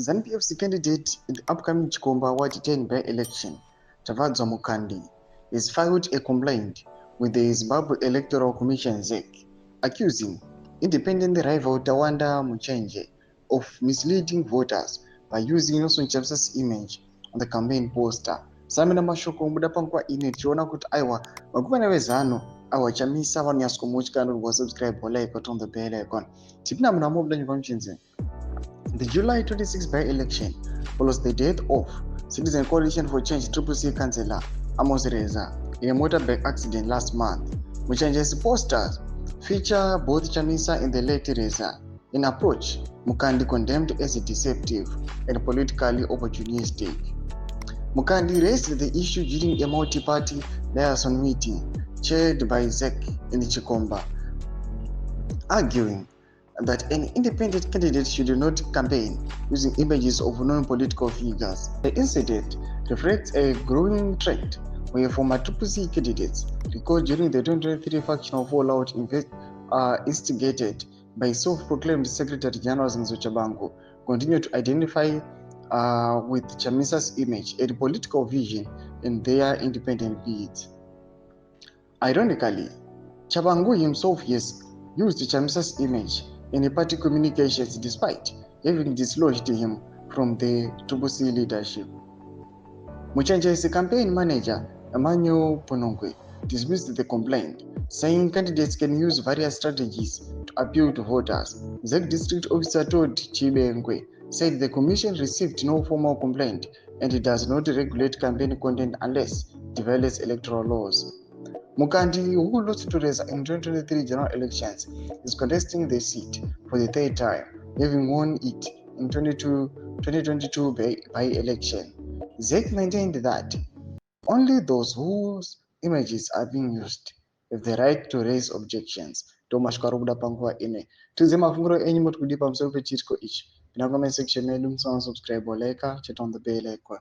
ZANU-PF's candidate in the upcoming Chikomba Ward 10 by-election, Tavadzwa Mukandi, has filed a complaint with the Zimbabwe Electoral Commission ZEC, accusing independent rival Tawanda Muchenje of misleading voters by using nelsonchamisa image on the campaign poster. Samina mashoko muda pankwa ine tiona kuti aiwa vakomana vezano awa chamisa vanonyatsomutyana kuti wasubscribe like on the bell icon. Tipina muna mobuda nyika mchinzi. The July 26 by-election follows the death of Citizen Coalition for Change CCC Councillor Amos Reza in a motorbike accident last month. Muchenje's posters feature both Chamisa and the late Reza. In approach, Mukandi condemned as deceptive and politically opportunistic. Mukandi raised the issue during a multi-party liaison meeting chaired by ZEC in Chikomba, arguing that an independent candidate should not campaign using images of non-political figures. The incident reflects a growing trend where former CCC candidates, recalled during the 2023 factional fallout instigated by self-proclaimed Secretary General CHABANGU, continue to identify with Chamisa's image and political vision in their independent bids. Ironically, CHABANGU himself has used Chamisa's image in party communications despite having dislodged him from the CCC leadership. Muchenje's campaign manager, Emmanuel Ponongwe, dismissed the complaint, saying candidates can use various strategies to appeal to voters. ZEC District Officer told Chibengwe said the commission received no formal complaint and it does not regulate campaign content unless it violates electoral laws. Mukandi, who lost to Reza in 2023 general elections, is contesting the seat for the third time, having won it in 2022 by-election. ZEC maintained that only those whose images are being used have the right to raise objections. Thomas Karubuda Pankwa ine. Tuze mafunguro enyu moti kudipa msoro pechitiko ichi. Pina comment section yedu, subscribe or like, chat on the bell icon.